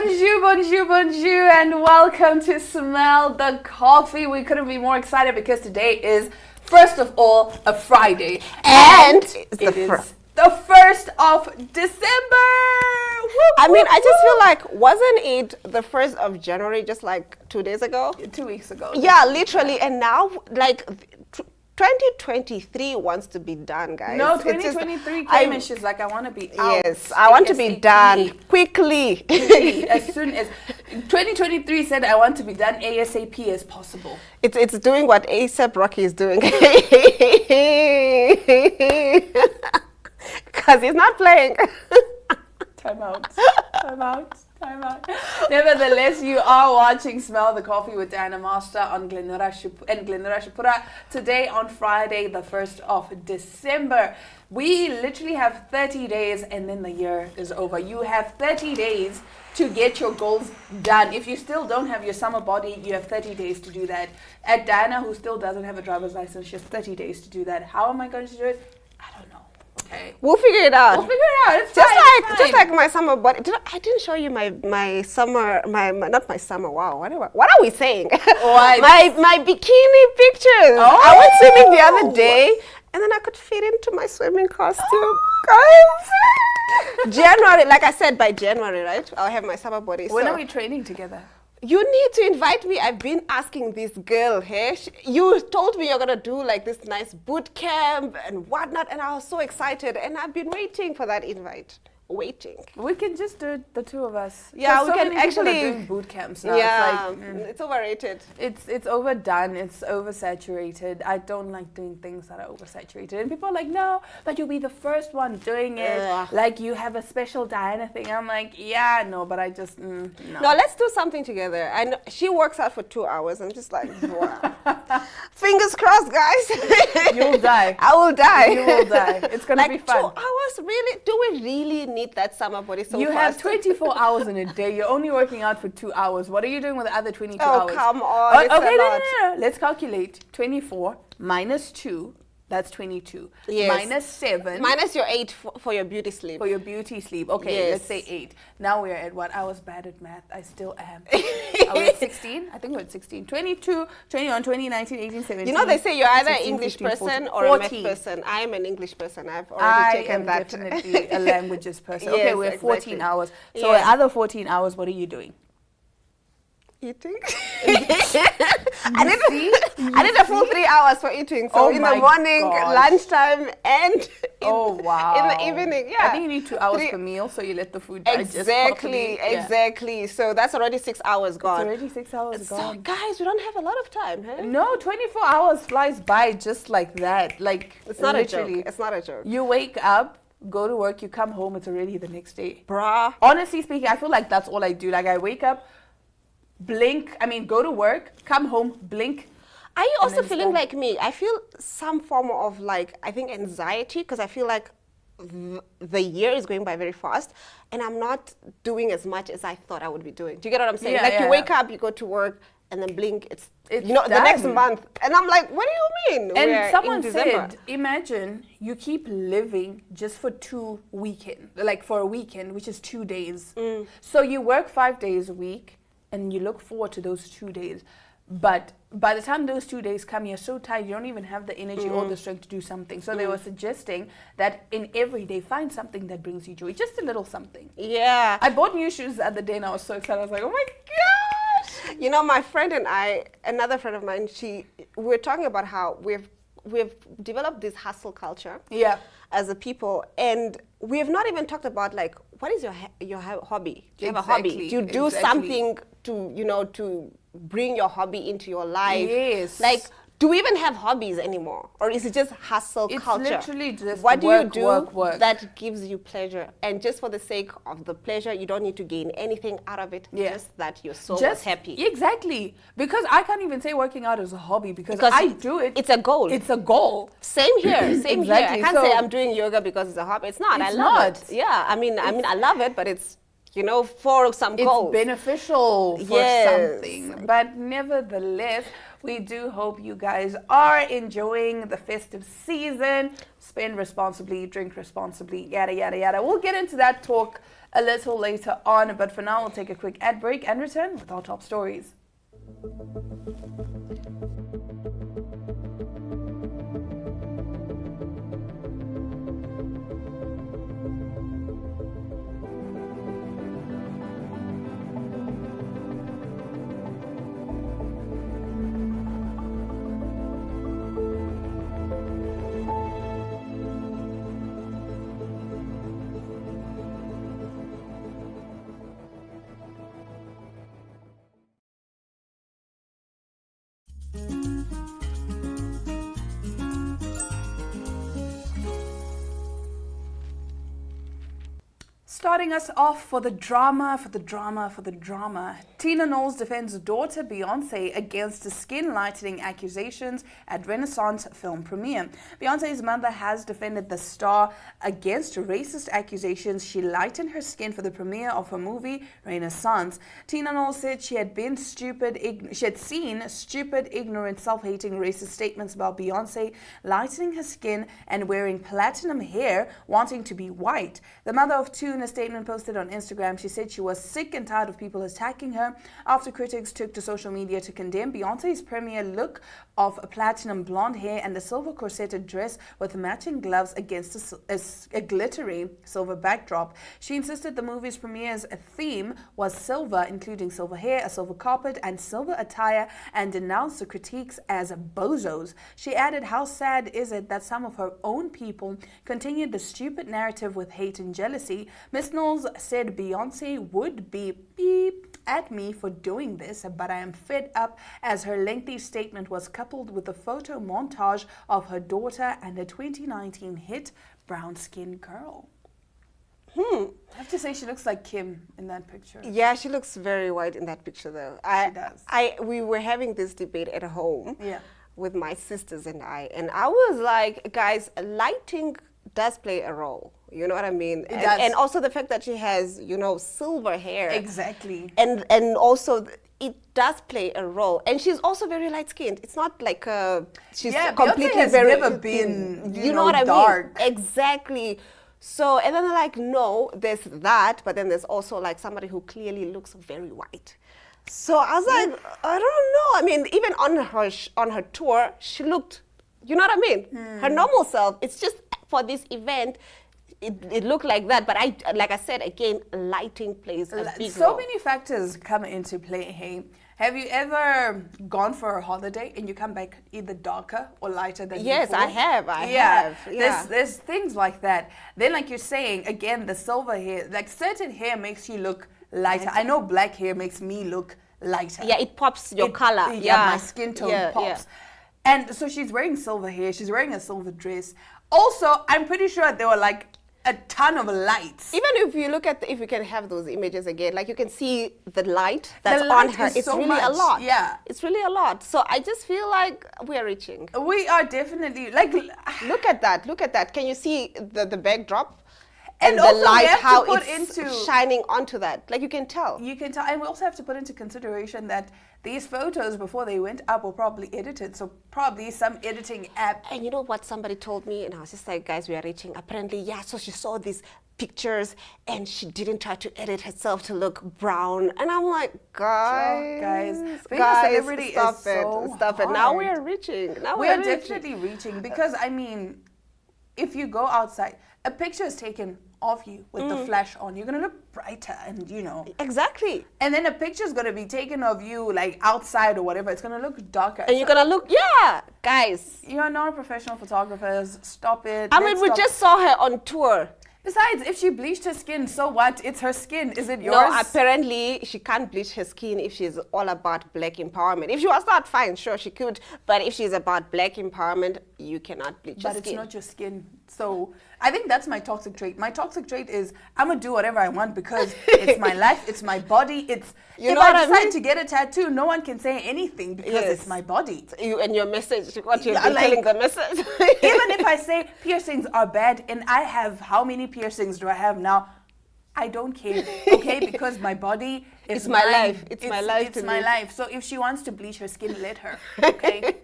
Bonjour, bonjour, bonjour, and welcome to Smell the Coffee. We couldn't be more excited because today is, first of all, a Friday. And it is the 1st of December. I mean, I just feel like, wasn't it the 1st of January just like 2 days ago? 2 weeks ago. Yeah, literally. And now, like, 2023 wants to be done, guys. No, 2023 came and she's like, I want to be out. Yes, I want to be done quickly. As soon as 2023 said, I want to be done ASAP as possible. It's doing what ASAP Rocky is doing. Because he's not playing. Time out. Time out. Time out. Nevertheless, you are watching Smell the Coffee with Diana Master on Glenora Shipura today on Friday, the 1st of December. We literally have 30 days and then the year is over. You have 30 days to get your goals done. If you still don't have your summer body, you have 30 days to do that. At Diana, who still doesn't have a driver's license, she has 30 days to do that. How am I going to do it? I don't know. Okay. We'll figure it out. We'll figure it out. It's just like my summer body. I didn't show you my summer, not my summer. Wow, what are we saying? What? my bikini pictures. Oh. I went swimming the other day, and then I could fit into my swimming costume, guys. January, like I said, by January, right? I'll have my summer body. When are we training together? You need to invite me. I've been asking this girl, hey? You told me you're going to do like this nice boot camp and whatnot, and I was so excited, and I've been waiting for that invite. We can just do it, the two of us. Yeah, we so can many people actually are doing boot camps now. Yeah, it's like, it's overrated. It's overdone. It's oversaturated. I don't like doing things that are oversaturated. And people are like, no, but you'll be the first one doing it. Like you have a special Diana thing. I'm like, yeah, no, but I just no. No, let's do something together. I know she works out for 2 hours. I'm just like, wow. Fingers crossed, guys. You'll die. I will die. You will die. It's gonna be fun. 2 hours, really? Do we really need that summer body so you fast? have 24 hours in a day. You're only working out for 2 hours. What are you doing with the other 22 hours? Oh, come on. Okay, no. Let's calculate. 24 minus 2. That's 22. Yes. Minus 7. Minus your 8 for your beauty sleep. For your beauty sleep. Okay, yes. Let's say 8. Now we're at what? I was bad at math. I still am. Are we at 16? I think we're at 16. 22, 21, 20, 19, 18, 17. You know, they say you're either an 16, English 15, person 14. or a math person. I'm an English person. I've already taken that. I am definitely a languages person. Yes, okay, we're 14 exactly. hours. So Yeah. other 14 hours, what are you doing? Eating. I need a full 3 hours for eating. So in the morning, lunchtime, and in the evening. Yeah. I think you need 2 hours per meal, so you let the food digest properly. Exactly. So that's already 6 hours gone. It's already 6 hours gone. So guys, we don't have a lot of time, huh? No, 24 hours flies by just like that. Like it's not literally. a joke. It's not a joke. You wake up, go to work, you come home, it's already the next day. Bruh. Honestly speaking, I feel like that's all I do. Like I wake up, go to work, come home, blink. Are you also feeling like me? I feel some form of like, I think anxiety, because I feel like the year is going by very fast and I'm not doing as much as I thought I would be doing. Do you get what I'm saying? You wake up, you go to work, and then blink, it's you know, the next month. And I'm like, what do you mean? And someone said, imagine you keep living just for for a weekend, which is 2 days. So you work 5 days a week and you look forward to those 2 days. But by the time those 2 days come, you're so tired, you don't even have the energy or the strength to do something. So they were suggesting that in every day, find something that brings you joy. Just a little something. Yeah. I bought new shoes the other day and I was so excited. I was like, oh my gosh. You know, my friend and I, another friend of mine, we were talking about how we've developed this hustle culture as a people. And we have not even talked about like, what is your hobby? Do you have a hobby? Do you do something to bring your hobby into your life? Yes. Like, do we even have hobbies anymore? Or is it just hustle culture? It's literally just what do you do work. that gives you pleasure? And just for the sake of the pleasure, you don't need to gain anything out of it. Just that your soul is happy. Exactly. Because I can't even say working out is a hobby because I do it. It's a goal. It's a goal. Same here. Same here. I can't say I'm doing yoga because it's a hobby. It's not. I love it. Yeah. I mean, I love it, but it's, for some goals. It's beneficial for something. But nevertheless, we do hope you guys are enjoying the festive season. Spend responsibly, drink responsibly, yada, yada, yada. We'll get into that talk a little later on. But for now, we'll take a quick ad break and return with our top stories. Starting us off for the drama. Tina Knowles defends daughter Beyonce against skin lightening accusations at Renaissance film premiere. Beyonce's mother has defended the star against racist accusations she lightened her skin for the premiere of her movie Renaissance. Tina Knowles said she had seen stupid, ignorant, self-hating racist statements about Beyonce lightening her skin and wearing platinum hair, wanting to be white. The mother of two, in a statement posted on Instagram, she said she was sick and tired of people attacking her after critics took to social media to condemn Beyonce's premiere look of platinum blonde hair and a silver corseted dress with matching gloves against a glittery silver backdrop. She insisted the movie's premiere's theme was silver, including silver hair, a silver carpet, and silver attire, and denounced the critiques as bozos. She added, "How sad is it that some of her own people continued the stupid narrative with hate and jealousy?" Miss Knowles said Beyonce would be beep at me for doing this, but I am fed up, as her lengthy statement was coupled with a photo montage of her daughter and the 2019 hit Brown Skin Girl. I have to say she looks like Kim in that picture. Yeah, she looks very white in that picture though. She does. We were having this debate at home with my sisters and I was like, guys, lighting does play a role. You know what I mean? It does. And also the fact that she has, silver hair. Exactly. And also it does play a role. And she's also very light skinned. It's not like she's completely Beyonce has very never been, you know what dark. I mean? Exactly. So, and then they're like, no, there's that, but then there's also like somebody who clearly looks very white. So I was like, I don't know. I mean, even on her tour, she looked, you know what I mean? Her normal self. It's just for this event, it looked like that. But like I said, again, lighting plays a big role. So many factors come into play, hey. Have you ever gone for a holiday and you come back either darker or lighter than Yes, before? I have. I have. Yeah. There's things like that. Then, like you're saying, again, the silver hair, like certain hair makes you look lighter. I know black hair makes me look lighter. Yeah, it pops your color. Yeah, my skin tone pops. And so she's wearing silver hair. She's wearing a silver dress. Also, I'm pretty sure there were like a ton of lights. Even if you look at, if you can have those images again, like you can see the light that's on her. It's so really much. a lot. Yeah. It's really a lot. So I just feel like we are reaching. We are definitely, like... Look at that. Look at that. Can you see the backdrop? And the also light, we have how to put it's into shining onto that. Like you can tell. You can tell. And we also have to put into consideration that these photos, before they went up, were probably edited. So probably some editing app. And you know what somebody told me? And I was just like, guys, we are reaching. Apparently, so she saw these pictures and she didn't try to edit herself to look brown. And I'm like, guys, being a celebrity stop is so stop hard. it. Now we are reaching. We are definitely reaching. Because, I mean, if you go outside, a picture is taken of you with the flash on, you're gonna look brighter, and exactly. And then a picture's gonna be taken of you like outside or whatever. It's gonna look darker, and you're gonna look guys. You're not professional photographers. Stop it. I mean, we just saw her on tour. Besides, if she bleached her skin, so what? It's her skin. Is it yours? No, apparently she can't bleach her skin if she's all about black empowerment. If she was not, fine, sure, she could. But if she's about black empowerment, you cannot bleach your skin. But it's not your skin. So I think that's my toxic trait. My toxic trait is I'm going to do whatever I want because it's my life, it's my body. If I decide to get a tattoo, no one can say anything because it's my body. And your message, what you're telling the message. Even if I say piercings are bad and I have, how many piercings do I have now? I don't care, okay? Because my body is my life. It's my life. It's my life. So if she wants to bleach her skin, let her, okay?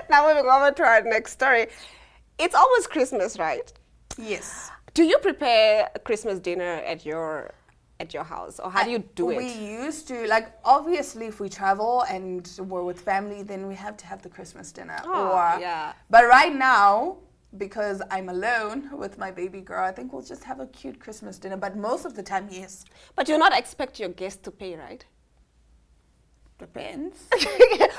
Now moving over to our next story. It's almost Christmas, right? Yes. Do you prepare a Christmas dinner at your at your house, or how do you do it? We used to, like, obviously if we travel and we're with family, then we have to have the Christmas dinner. Yeah. But right now, because I'm alone with my baby girl, I think we'll just have a cute Christmas dinner. But most of the time, yes. But you'll not expect your guests to pay, right? Depends.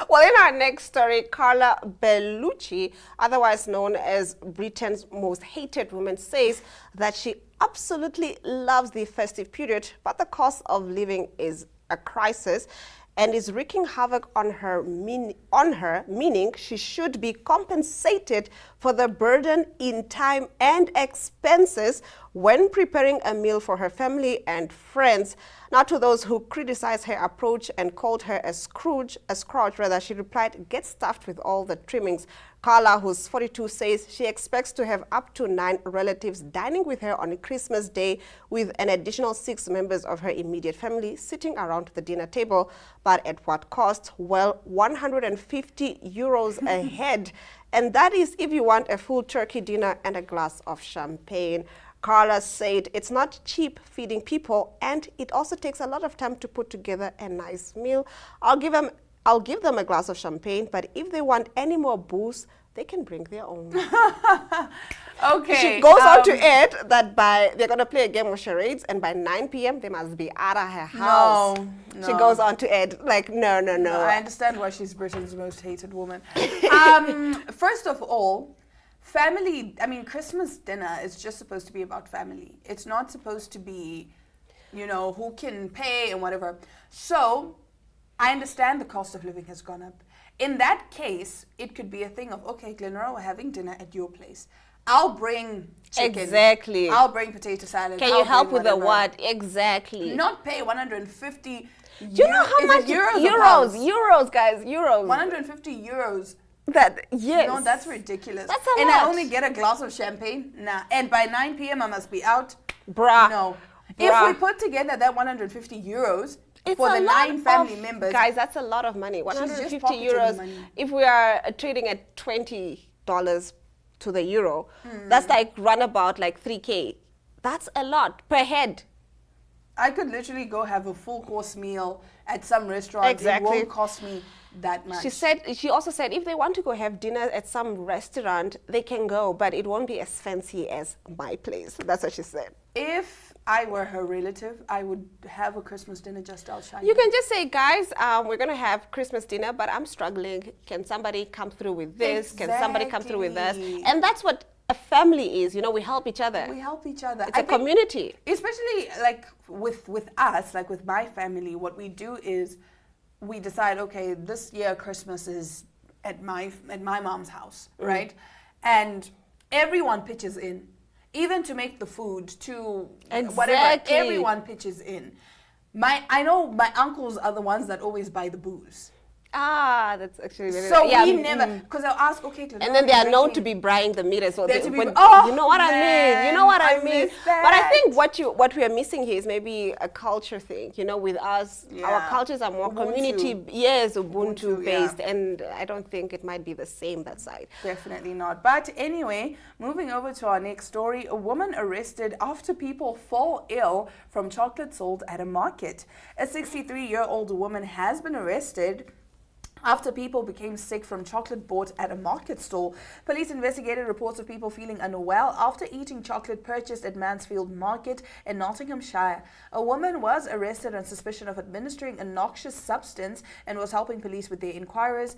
Well, in our next story, Carla Bellucci, otherwise known as Britain's most hated woman, says that she absolutely loves the festive period, but the cost of living is a crisis and is wreaking havoc on her, meaning she should be compensated for the burden in time and expenses when preparing a meal for her family and friends. Now, to those who criticized her approach and called her a Scrooge, she replied, "Get stuffed with all the trimmings." Carla, who's 42, says she expects to have up to 9 relatives dining with her on Christmas Day, with an additional 6 members of her immediate family sitting around the dinner table. But at what cost? Well, €150 a head. And that is if you want a full turkey dinner and a glass of champagne. Carla said it's not cheap feeding people, and it also takes a lot of time to put together a nice meal. I'll give them a glass of champagne, but if they want any more booze, they can bring their own. Okay. She goes on to add that they're going to play a game of charades, and by 9 p.m. they must be out of her house. No. She goes on to add, like, no. I understand why she's Britain's most hated woman. First of all, family, Christmas dinner is just supposed to be about family. It's not supposed to be, who can pay and whatever. So, I understand the cost of living has gone up. In that case, it could be a thing of, okay, Glenora, we're having dinner at your place. I'll bring chicken. Exactly. I'll bring potato salad. Can you help with the what? Exactly. Not pay 150 Do you know how much euros, guys, euros. 150 euros. Yes. No, that's ridiculous. That's a lot. I only get a glass of champagne? Nah. And by 9 p.m. I must be out? Bruh. No. Bruh. If we put together that 150 euros for the 9 family members. Guys, that's a lot of money. 150 euros. If we are trading at $20 to the euro, that's like runabout like 3K. That's a lot per head. I could literally go have a full course meal at some restaurant. Exactly. It won't cost me that much. She also said if they want to go have dinner at some restaurant, they can go, but it won't be as fancy as my place. That's what she said. If I were her relative, I would have a Christmas dinner just outside. You can just say, guys, we're going to have Christmas dinner, but I'm struggling. Can somebody come through with this? Exactly. Can somebody come through with this? And that's what a family is. We help each other. We help each other. It's a community. Especially like with us, like with my family, what we do is we decide, okay, this year Christmas is at my mom's house, right? And everyone pitches in. Even to make the food, to whatever, everyone pitches in. I know my uncles are the ones that always buy the booze. Ah, that's actually very so we never, because I'll ask, okay, and then they are known to be buying the meat as well. You know what I mean? You know what I mean? But I think what we are missing here is maybe a culture thing. With us, our cultures are more community, Ubuntu based, and I don't think it might be the same that side. Definitely not. But anyway, moving over to our next story, a woman arrested after people fall ill from chocolate sold at a market. A 63-year-old woman has been arrested after people became sick from chocolate bought at a market stall. Police investigated reports of people feeling unwell after eating chocolate purchased at Mansfield Market in Nottinghamshire. A woman was arrested on suspicion of administering a noxious substance and was helping police with their inquiries,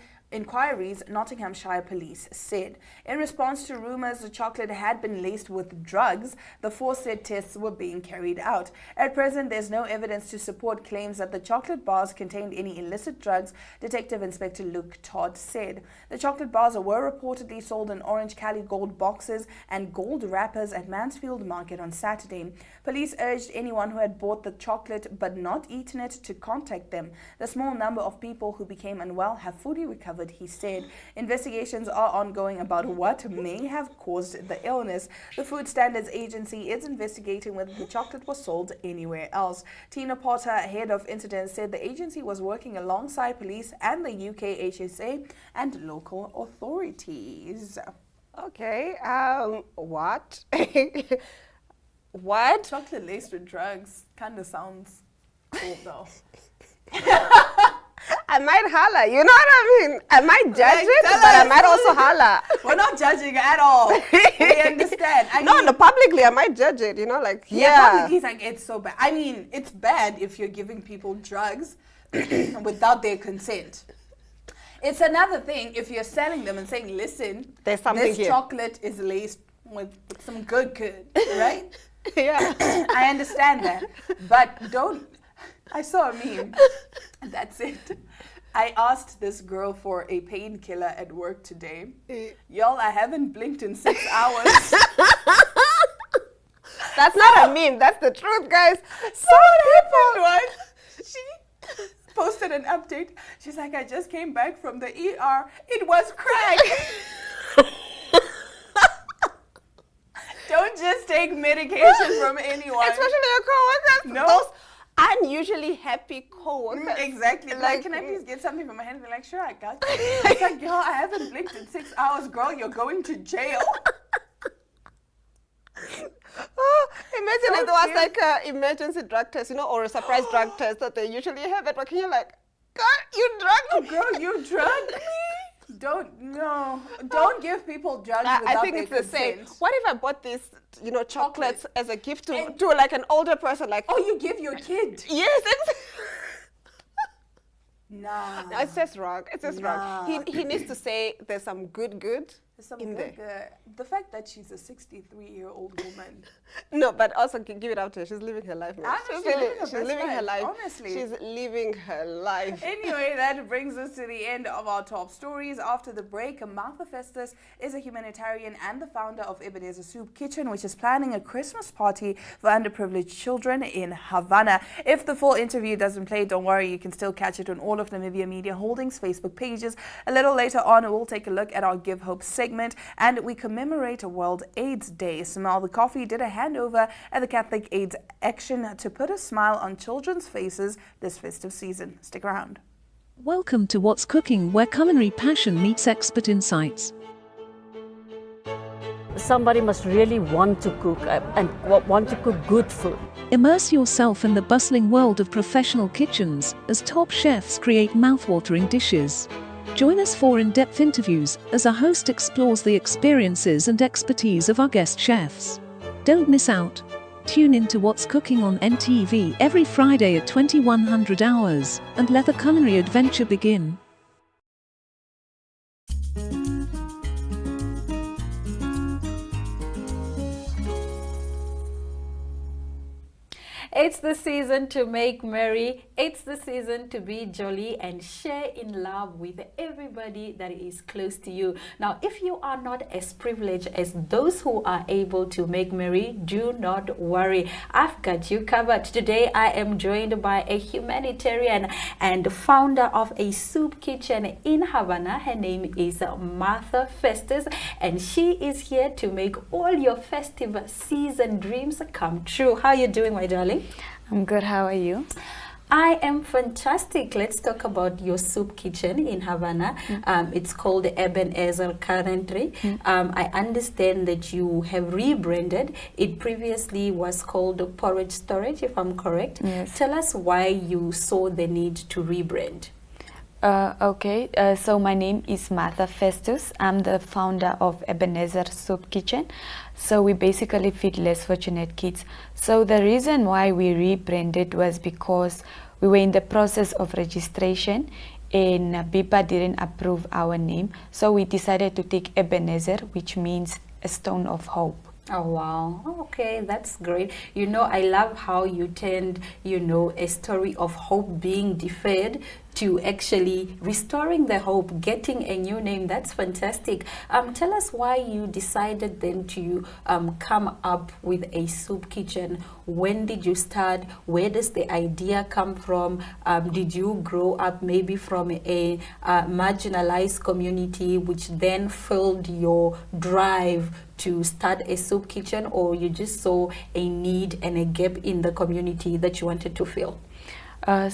Nottinghamshire police said. In response to rumours the chocolate had been laced with drugs, the 4 said tests were being carried out. At present, there's no evidence to support claims that the chocolate bars contained any illicit drugs, Detective Inspector Luke Todd said. The chocolate bars were reportedly sold in orange Cali Gold boxes and gold wrappers at Mansfield Market on Saturday. Police urged anyone who had bought the chocolate but not eaten it to contact them. The small number of people who became unwell have fully recovered, he said. Investigations are ongoing about what may have caused the illness. The Food Standards Agency is investigating whether the chocolate was sold anywhere else. Tina Potter, head of incidents, said the agency was working alongside police and the UK HSA and local authorities. Okay, what? What? Chocolate laced with drugs kind of sounds cool though. I might holla, you know what I mean? I might judge it, but I might also holla. We're not judging at all. We understand. No, publicly I might judge it, you know, like, publicly like, it's so bad. I mean, it's bad if you're giving people drugs without their consent. It's another thing if you're selling them and saying, listen, there's something this here. chocolate is laced with some good, right? Yeah. I understand that. But don't, I saw a meme. That's it. I asked this girl for a painkiller at work today. Y'all, I haven't blinked in 6 hours. That's not a meme. That's the truth, guys. So what happened was she posted an update. She's like, I just came back from the ER. It was crack. Don't just take medication from anyone. Especially your coworkers. No. Those unusually happy coworkers. Exactly. Like, can I please get something from my hand? They're like, sure, I got you. It's like, girl, I haven't blinked in 6 hours. Girl, you're going to jail. Imagine it was like an emergency drug test, you know, or a surprise drug test that they usually have at work. And you're like, God, you drugged me. Girl, you drugged me. Don't give people drugs without I think it's consent. The same. What if I bought these, you know, chocolates as a gift to like an older person? Like, oh, you give your kid? Yes. Nah. No, it's just wrong. It's just wrong. He needs to say there's some good There's some in good, there. The fact that she's a 63-year-old woman. No, but also give it up to her. She's living her life, man. She's living her life. Honestly. She's living her life. Anyway, that brings us to the end of our top stories. After the break, Martha Festus is a humanitarian and the founder of Ebenezer Soup Kitchen, which is planning a Christmas party for underprivileged children in Havana. If the full interview doesn't play, don't worry, you can still catch it on all of Namibia Media Holdings Facebook pages. A little later on, we'll take a look at our Give Hope segment, and we commemorate a World AIDS Day. Smell the Coffee did a handover at the Catholic AIDS Action to put a smile on children's faces this festive season. Stick around. Welcome to What's Cooking, where culinary passion meets expert insights. Somebody must really want to cook and want to cook good food. Immerse yourself in the bustling world of professional kitchens as top chefs create mouthwatering dishes. Join us for in-depth interviews as our host explores the experiences and expertise of our guest chefs. Don't miss out. Tune in to What's Cooking on NTV every Friday at 2100 hours and let the culinary adventure begin. It's the season to make merry. It's the season to be jolly and share in love with everybody that is close to you. Now, if you are not as privileged as those who are able to make merry, do not worry. I've got you covered. Today, I am joined by a humanitarian and founder of a soup kitchen in Havana. Her name is Martha Festus, and she is here to make all your festive season dreams come true. How are you doing, my darling? I'm good. How are you? I am fantastic. Let's talk about your soup kitchen in Havana. It's called Ebenezer currently. I understand that you have rebranded. It previously was called Porridge Storage, if I'm correct. Yes. Tell us why you saw the need to rebrand. Okay, so my name is Martha Festus. I'm the founder of Ebenezer Soup Kitchen. So we basically feed less fortunate kids. So the reason why we rebranded was because we were in the process of registration and BIPA didn't approve our name. So we decided to take Ebenezer, which means a stone of hope. Oh, wow. Okay, that's great. You know, I love how you turned, a story of hope being deferred to actually restoring the hope, getting a new name. That's fantastic. Tell us why you decided then to come up with a soup kitchen. When did you start? Where does the idea come from? Did you grow up maybe from a marginalized community which then filled your drive to start a soup kitchen, or you just saw a need and a gap in the community that you wanted to fill? I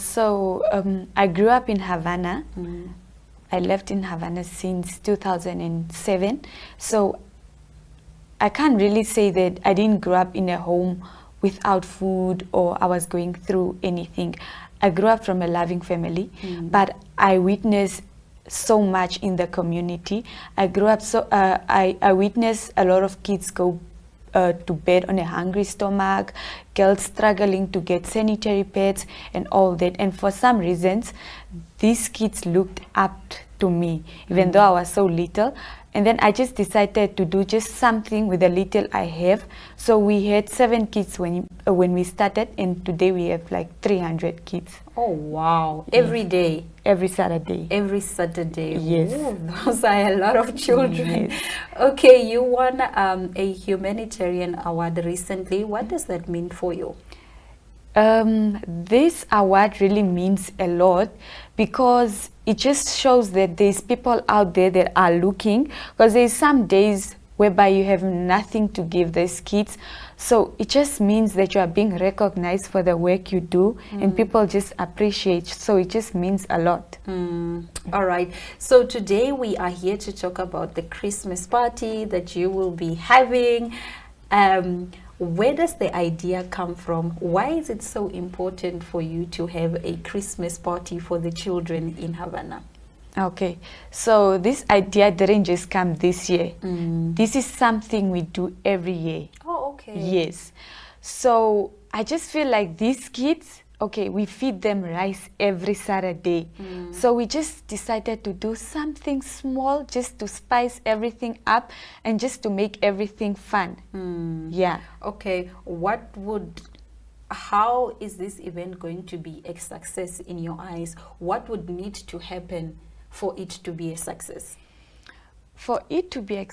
grew up in Havana. I lived in Havana since 2007. So I can't really say that I didn't grow up in a home without food or I was going through anything. I grew up from a loving family, but I witnessed so much in the community. I grew up I witnessed a lot of kids go to bed on a hungry stomach, girls struggling to get sanitary pads and all that. And for some reasons, these kids looked up to me, even though I was so little. And then I just decided to do just something with the little I have. So we had 7 kids when we started, and today we have like 300 kids. Oh, wow. Every day? Every Saturday. Every Saturday. Yes. Ooh, those are a lot of children. Yes. Okay, you won a humanitarian award recently. What does that mean for you? This award really means a lot because it just shows that there's people out there that are looking, because there's some days whereby you have nothing to give these kids. So it just means that you are being recognized for the work you do and people just appreciate. So it just means a lot. All right. So today we are here to talk about the Christmas party that you will be having. Where does the idea come from? Why is it so important for you to have a Christmas party for the children in Havana? Okay, so this idea didn't just come this year. This is something we do every year. Oh, okay. Yes. So I just feel like these kids, okay, we feed them rice every Saturday. So we just decided to do something small just to spice everything up and just to make everything fun. Yeah. Okay, how is this event going to be a success in your eyes? What would need to happen for it to be a success? For it to be a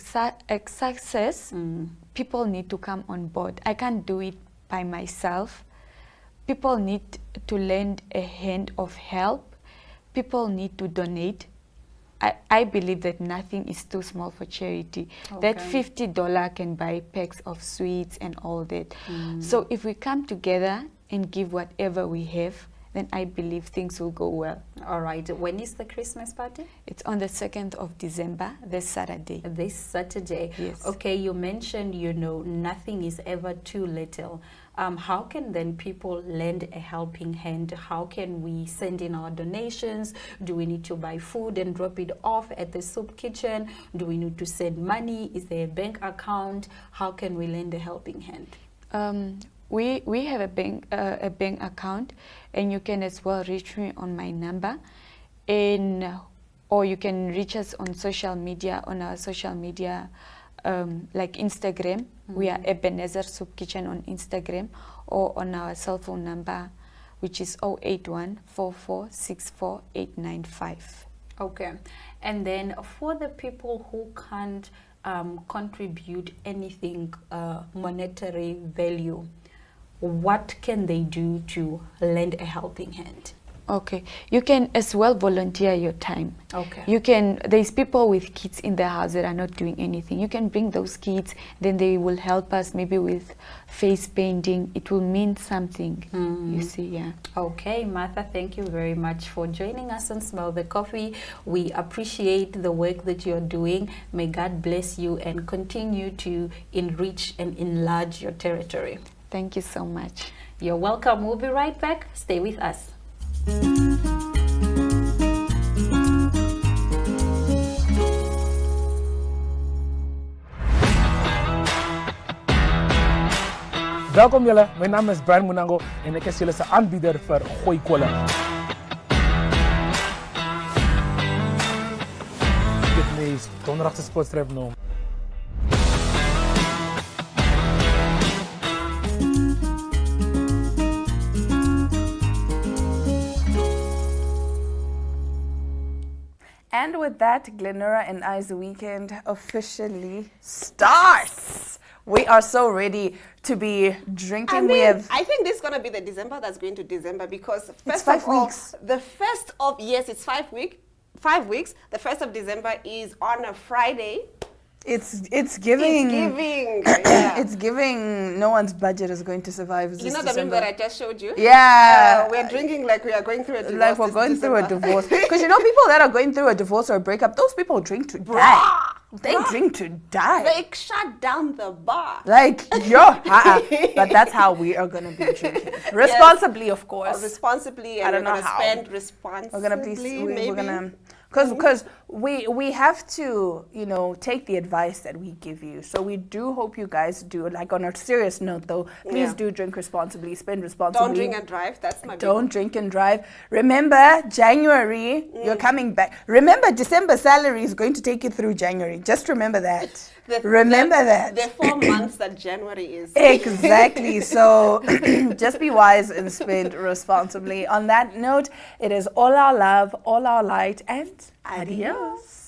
success, people need to come on board. I can't do it by myself. People need to lend a hand of help. People need to donate. I believe that nothing is too small for charity. Okay. That $50 can buy packs of sweets and all that. So if we come together and give whatever we have, then I believe things will go well. All right. When is the Christmas party? It's on the 2nd of December, this Saturday. This Saturday. Yes. Okay, you mentioned, nothing is ever too little. How can then people lend a helping hand? How can we send in our donations? Do we need to buy food and drop it off at the soup kitchen? Do we need to send money? Is there a bank account? How can we lend a helping hand? We have a bank account, and you can as well reach me on my number, or you can reach us on social media, on our social media, like Instagram. We are Ebenezer Soup Kitchen on Instagram, or on our cell phone number, which is 081-4464-895. Okay, and then for the people who can't contribute anything monetary value, what can they do to lend a helping hand? Okay, you can as well volunteer your time. Okay. There's people with kids in their house that are not doing anything. You can bring those kids, then they will help us maybe with face painting. It will mean something, you see, yeah. Okay, Martha, thank you very much for joining us on Smell the Coffee. We appreciate the work that you're doing. May God bless you and continue to enrich and enlarge your territory. Thank you so much. You're welcome. We'll be right back. Stay with us. Welkom jullie, mijn naam is Brian Munango en ik is jullie aanbieder voor Gooi Kolen. Dit meest donderdagse sportstrip noemen. And with that, Glenora and I's weekend officially starts. We are so ready to be drinking. I think this is going to be the December that's going to December, because it's 5 weeks. The first of, yes, it's 5 weeks. 5 weeks. The 1st of December is on a Friday. It's giving. It's giving. Yeah. It's giving. No one's budget is going to survive this the December. meme that I just showed you? Yeah. We're drinking like we are going through a divorce. Like we're going through a divorce. Because people that are going through a divorce or a breakup, those people drink to die. They drink to die. They shut down the bar. Like, but that's how we are going to be drinking. Responsibly, of course. Responsibly, and I don't know how. Spend responsibly. We're going to because we have to, take the advice that we give you. So we do hope you guys do. Like, on a serious note, though, please do drink responsibly, spend responsibly. Don't drink and drive. That's my Don't drink and drive. Remember, January, you're coming back. Remember, December salary is going to take you through January. Just remember that. Remember that. The 4 months that January is. Exactly. So just be wise and spend responsibly. On that note, it is all our love, all our light, and adios.